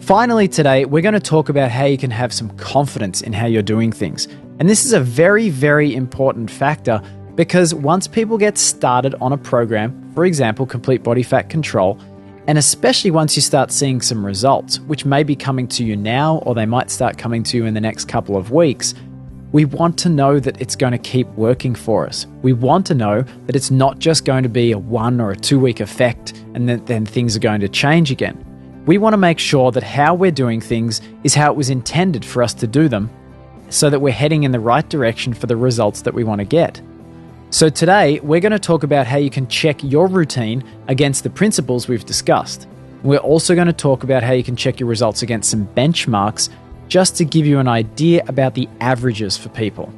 Finally, today, we're going to talk about how you can have some confidence in how you're doing things. And this is a very, very important factor because once people get started on a program, for example, Complete Bodyfat Control, and especially once you start seeing some results, which may be coming to you now or they might start coming to you in the next couple of weeks, we want to know that it's going to keep working for us. We want to know that it's not just going to be a 1 or a 2 week effect and then things are going to change again. We want to make sure that how we're doing things is how it was intended for us to do them so that we're heading in the right direction for the results that we want to get. So today, we're going to talk about how you can check your routine against the principles we've discussed. We're also going to talk about how you can check your results against some benchmarks just to give you an idea about the averages for people.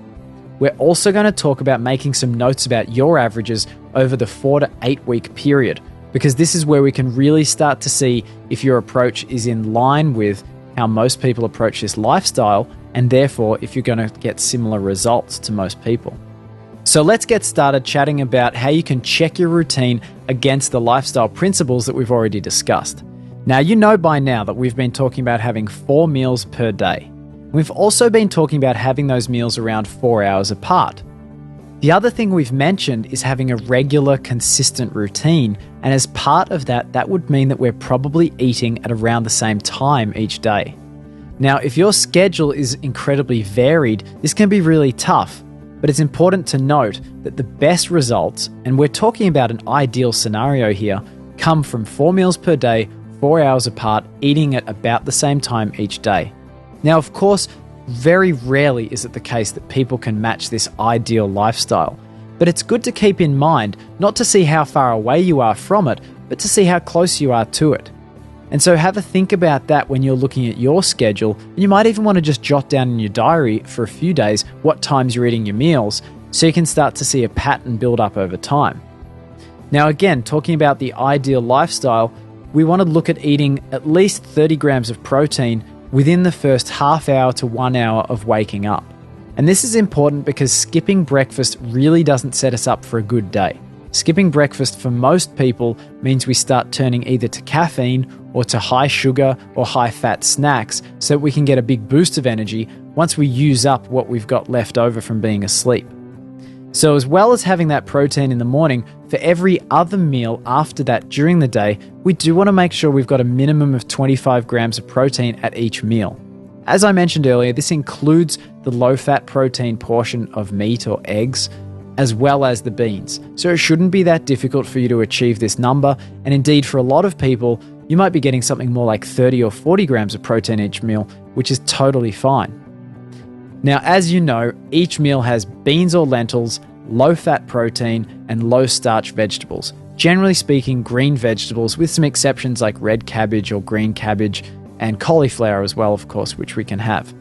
We're also going to talk about making some notes about your averages over the 4 to 8 week period, because this is where we can really start to see if your approach is in line with how most people approach this lifestyle, and therefore if you're going to get similar results to most people. So let's get started chatting about how you can check your routine against the lifestyle principles that we've already discussed. Now, you know by now that we've been talking about having 4 meals per day. We've also been talking about having those meals around 4 hours apart. The other thing we've mentioned is having a regular, consistent routine, and as part of that, that would mean that we're probably eating at around the same time each day. Now, if your schedule is incredibly varied, this can be really tough, but it's important to note that the best results, and we're talking about an ideal scenario here, come from 4 meals per day, 4 hours apart, eating at about the same time each day. Now, of course, very rarely is it the case that people can match this ideal lifestyle, but it's good to keep in mind not to see how far away you are from it, but to see how close you are to it. And so have a think about that when you're looking at your schedule, and you might even want to just jot down in your diary for a few days what times you're eating your meals, so you can start to see a pattern build up over time. Now again, talking about the ideal lifestyle, we want to look at eating at least 30 grams of protein within the first half hour to 1 hour of waking up. And this is important because skipping breakfast really doesn't set us up for a good day. Skipping breakfast for most people means we start turning either to caffeine or to high sugar or high fat snacks so that we can get a big boost of energy once we use up what we've got left over from being asleep. So as well as having that protein in the morning, for every other meal after that during the day, we do want to make sure we've got a minimum of 25 grams of protein at each meal. As I mentioned earlier, this includes the low-fat protein portion of meat or eggs, as well as the beans. So it shouldn't be that difficult for you to achieve this number, and indeed for a lot of people, you might be getting something more like 30 or 40 grams of protein each meal, which is totally fine. Now, as you know, each meal has beans or lentils, low-fat protein, and low-starch vegetables. Generally speaking, green vegetables, with some exceptions like red cabbage or green cabbage, and cauliflower as well, of course, which we can have.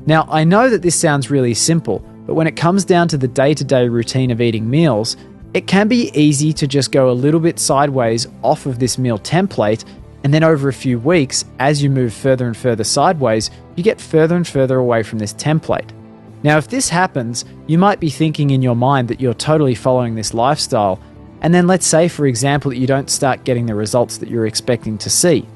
Now, I know that this sounds really simple, but when it comes down to the day-to-day routine of eating meals, it can be easy to just go a little bit sideways off of this meal template, and then over a few weeks, as you move further and further sideways, you get further and further away from this template. Now, if this happens, you might be thinking in your mind that you're totally following this lifestyle, and then let's say, for example, that you don't start getting the results that you're expecting to see.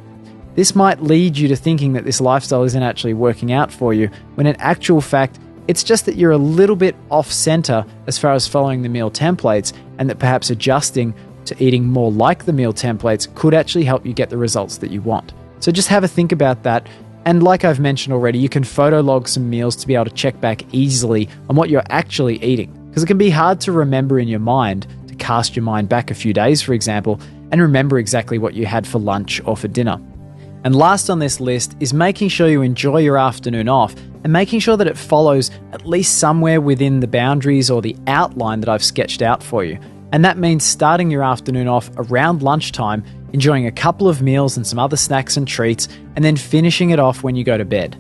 This might lead you to thinking that this lifestyle isn't actually working out for you, when in actual fact, it's just that you're a little bit off-center as far as following the meal templates, and that perhaps adjusting to eating more like the meal templates could actually help you get the results that you want. So just have a think about that. And like I've mentioned already, you can photo log some meals to be able to check back easily on what you're actually eating, because it can be hard to remember in your mind, to cast your mind back a few days, for example, and remember exactly what you had for lunch or for dinner. And last on this list is making sure you enjoy your afternoon off and making sure that it follows at least somewhere within the boundaries or the outline that I've sketched out for you. And that means starting your afternoon off around lunchtime, enjoying a couple of meals and some other snacks and treats, and then finishing it off when you go to bed.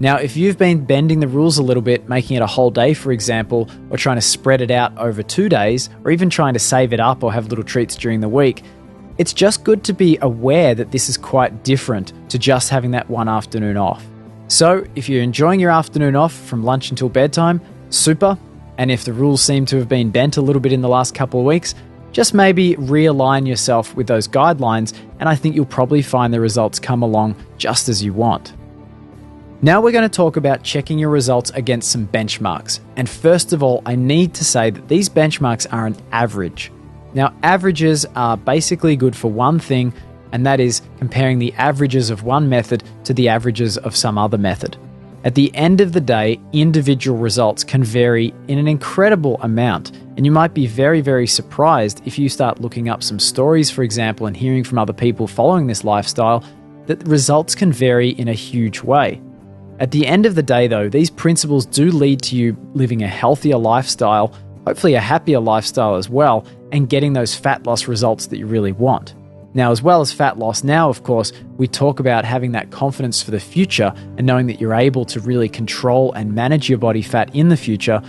Now, if you've been bending the rules a little bit, making it a whole day, for example, or trying to spread it out over 2 days, or even trying to save it up or have little treats during the week, it's just good to be aware that this is quite different to just having that one afternoon off. So if you're enjoying your afternoon off from lunch until bedtime, super. And if the rules seem to have been bent a little bit in the last couple of weeks, Just maybe realign yourself with those guidelines, and I think you'll probably find the results come along just as you want. Now we're going to talk about checking your results against some benchmarks. And first of all, I need to say that these benchmarks are an average. Now, averages are basically good for one thing, and that is comparing the averages of one method to the averages of some other method. At the end of the day, individual results can vary in an incredible amount, and you might be very, very surprised if you start looking up some stories, for example, and hearing from other people following this lifestyle, that the results can vary in a huge way. At the end of the day, though, these principles do lead to you living a healthier lifestyle, hopefully a happier lifestyle as well, and getting those fat loss results that you really want. Now, as well as fat loss, now, of course, we talk about having that confidence for the future and knowing that you're able to really control and manage your body fat in the future,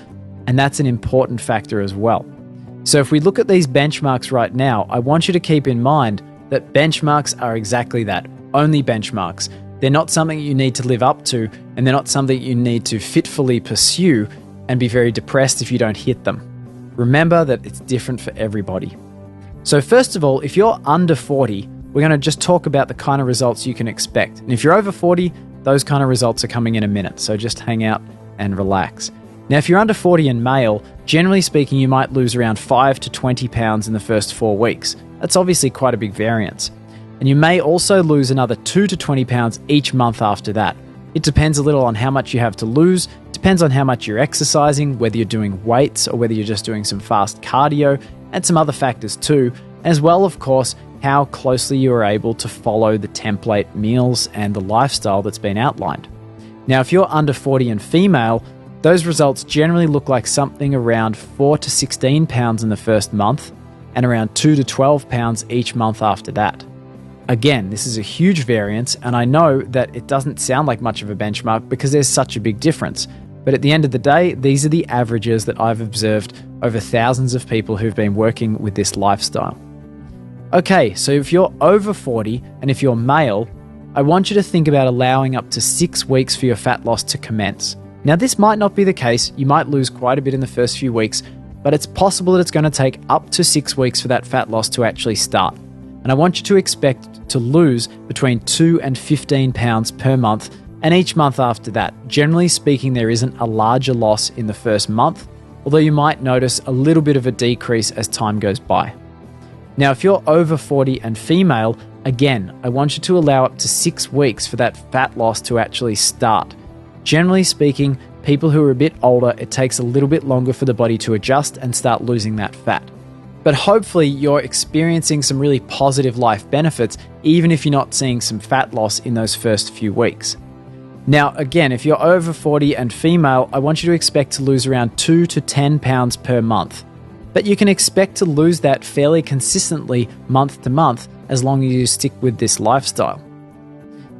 and that's an important factor as well. So if we look at these benchmarks right now, I want you to keep in mind that benchmarks are exactly that, only benchmarks. They're not something you need to live up to, and they're not something you need to fitfully pursue and be very depressed if you don't hit them. Remember that it's different for everybody. So first of all, if you're under 40, we're going to just talk about the kind of results you can expect. And if you're over 40, those kind of results are coming in a minute. So just hang out and relax. Now, if you're under 40 and male, generally speaking, you might lose around 5 to 20 pounds in the first 4 weeks. That's obviously quite a big variance. And you may also lose another 2 to 20 pounds each month after that. It depends a little on how much you have to lose, depends on how much you're exercising, whether you're doing weights or whether you're just doing some fast cardio, and some other factors too, as well, of course, how closely you are able to follow the template meals and the lifestyle that's been outlined. Now, if you're under 40 and female, those results generally look like something around 4 to 16 pounds in the first month and around 2 to 12 pounds each month after that. Again, this is a huge variance, and I know that it doesn't sound like much of a benchmark because there's such a big difference. But at the end of the day, these are the averages that I've observed over thousands of people who've been working with this lifestyle. Okay, so if you're over 40 and if you're male, I want you to think about allowing up to 6 weeks for your fat loss to commence. Now, this might not be the case. You might lose quite a bit in the first few weeks, but it's possible that it's going to take up to 6 weeks for that fat loss to actually start. And I want you to expect to lose between 2 and 15 pounds per month, and each month after that. Generally speaking, there isn't a larger loss in the first month, although you might notice a little bit of a decrease as time goes by. Now, if you're over 40 and female, again, I want you to allow up to 6 weeks for that fat loss to actually start. Generally speaking, people who are a bit older, it takes a little bit longer for the body to adjust and start losing that fat. But hopefully you're experiencing some really positive life benefits, even if you're not seeing some fat loss in those first few weeks. Now, again, if you're over 40 and female, I want you to expect to lose around 2 to 10 pounds per month. But you can expect to lose that fairly consistently month to month as long as you stick with this lifestyle.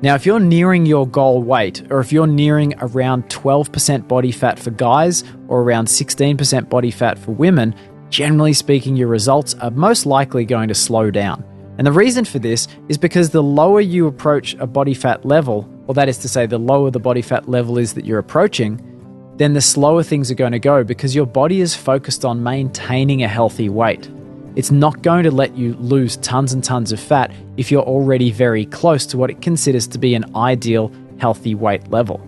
Now, if you're nearing your goal weight, or if you're nearing around 12% body fat for guys or around 16% body fat for women, generally speaking, your results are most likely going to slow down. And the reason for this is because the lower you approach a body fat level, or that is to say, the lower the body fat level is that you're approaching, then the slower things are going to go because your body is focused on maintaining a healthy weight. It's not going to let you lose tons and tons of fat if you're already very close to what it considers to be an ideal healthy weight level.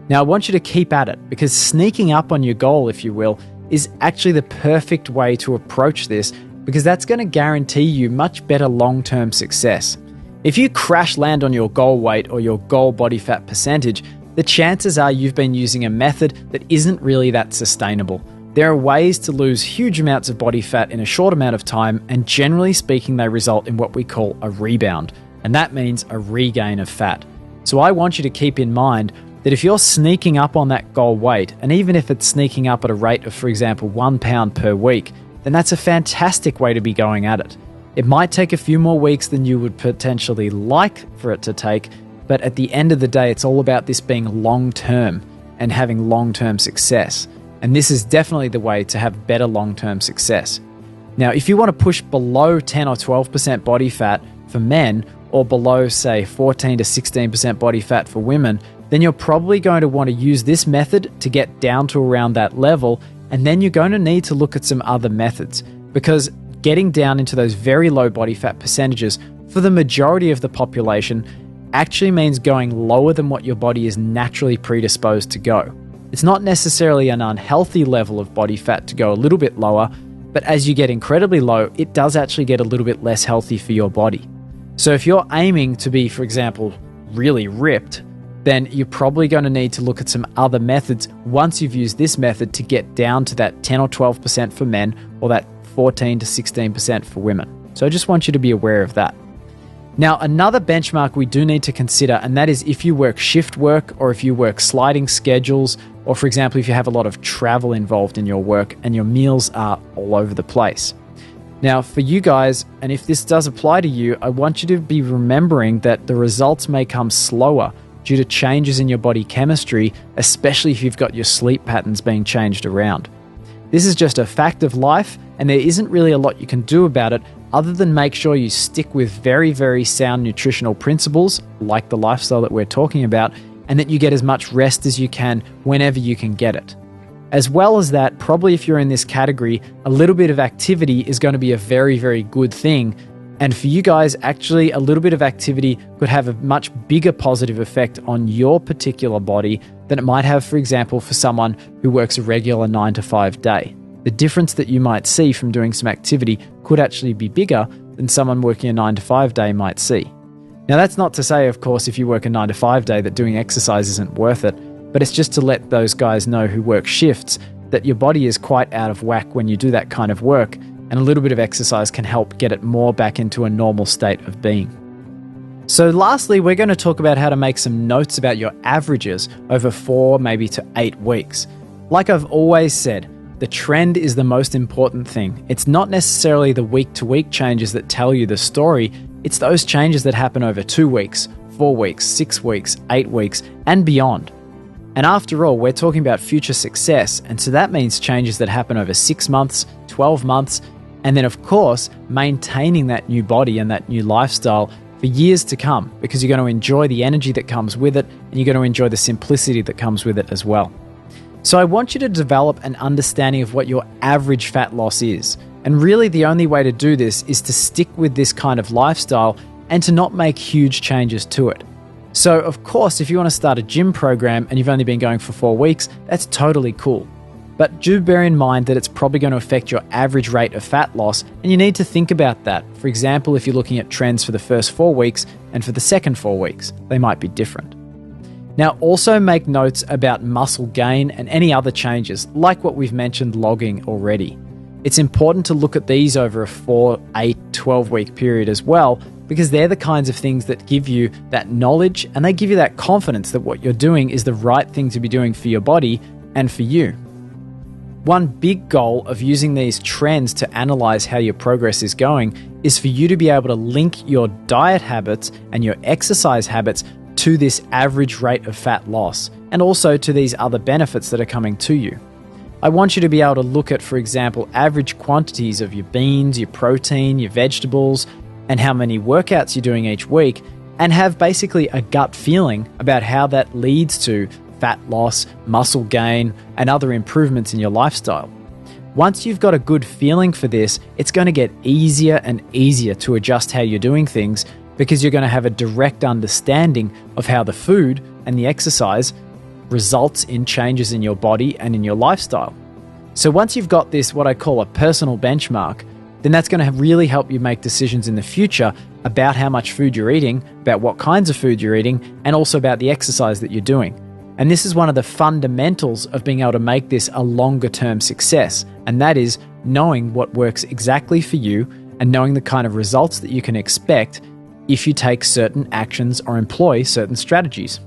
Now, I want you to keep at it because sneaking up on your goal, if you will, is actually the perfect way to approach this because that's going to guarantee you much better long-term success. If you crash land on your goal weight or your goal body fat percentage, the chances are you've been using a method that isn't really that sustainable. There are ways to lose huge amounts of body fat in a short amount of time, and generally speaking, they result in what we call a rebound, and that means a regain of fat. So I want you to keep in mind that if you're sneaking up on that goal weight, and even if it's sneaking up at a rate of, for example, 1 pound per week, then that's a fantastic way to be going at it. It might take a few more weeks than you would potentially like for it to take, but at the end of the day, it's all about this being long-term and having long-term success. And this is definitely the way to have better long-term success. Now, if you want to push below 10 or 12% body fat for men, or below, say, 14 to 16% body fat for women, then you're probably going to want to use this method to get down to around that level, and then you're going to need to look at some other methods. Because getting down into those very low body fat percentages for the majority of the population actually means going lower than what your body is naturally predisposed to go. It's not necessarily an unhealthy level of body fat to go a little bit lower, but as you get incredibly low, it does actually get a little bit less healthy for your body. So if you're aiming to be, for example, really ripped, then you're probably going to need to look at some other methods once you've used this method to get down to that 10 or 12% for men or that 14 to 16% for women. So I just want you to be aware of that. Now, another benchmark we do need to consider, and that is if you work shift work or if you work sliding schedules, or for example, if you have a lot of travel involved in your work and your meals are all over the place. Now, for you guys, and if this does apply to you, I want you to be remembering that the results may come slower due to changes in your body chemistry, especially if you've got your sleep patterns being changed around. This is just a fact of life, and there isn't really a lot you can do about it other than make sure you stick with very, very sound nutritional principles, like the lifestyle that we're talking about, and that you get as much rest as you can whenever you can get it. As well as that, probably if you're in this category, a little bit of activity is going to be a very, very good thing. And for you guys, actually, a little bit of activity could have a much bigger positive effect on your particular body than it might have, for example, for someone who works a regular 9-to-5 day. The difference that you might see from doing some activity could actually be bigger than someone working a 9-to-5 day might see. Now, that's not to say, of course, if you work a 9-to-5 day that doing exercise isn't worth it, but it's just to let those guys know who work shifts that your body is quite out of whack when you do that kind of work, and a little bit of exercise can help get it more back into a normal state of being. So lastly, we're going to talk about how to make some notes about your averages over 4, maybe to 8 weeks. Like I've always said, the trend is the most important thing. It's not necessarily the week-to-week changes that tell you the story, it's those changes that happen over 2 weeks, 4 weeks, 6 weeks, 8 weeks, and beyond. And after all, we're talking about future success, and so that means changes that happen over 6 months, 12 months, and then of course, maintaining that new body and that new lifestyle for years to come, because you're going to enjoy the energy that comes with it, and you're going to enjoy the simplicity that comes with it as well. So I want you to develop an understanding of what your average fat loss is. And really the only way to do this is to stick with this kind of lifestyle and to not make huge changes to it. So of course, if you want to start a gym program and you've only been going for 4 weeks, that's totally cool. But do bear in mind that it's probably going to affect your average rate of fat loss, and you need to think about that. For example, if you're looking at trends for the first 4 weeks and for the second 4 weeks, they might be different. Now, also make notes about muscle gain and any other changes, like what we've mentioned logging already. It's important to look at these over a 4, 8, 12-week period as well, because they're the kinds of things that give you that knowledge and they give you that confidence that what you're doing is the right thing to be doing for your body and for you. One big goal of using these trends to analyze how your progress is going is for you to be able to link your diet habits and your exercise habits to this average rate of fat loss, and also to these other benefits that are coming to you. I want you to be able to look at, for example, average quantities of your beans, your protein, your vegetables, and how many workouts you're doing each week, and have basically a gut feeling about how that leads to fat loss, muscle gain, and other improvements in your lifestyle. Once you've got a good feeling for this, it's going to get easier and easier to adjust how you're doing things, because you're going to have a direct understanding of how the food and the exercise results in changes in your body and in your lifestyle. So once you've got this, what I call a personal benchmark, then that's going to really help you make decisions in the future about how much food you're eating, about what kinds of food you're eating, and also about the exercise that you're doing. And this is one of the fundamentals of being able to make this a longer term success. And that is knowing what works exactly for you and knowing the kind of results that you can expect if you take certain actions or employ certain strategies.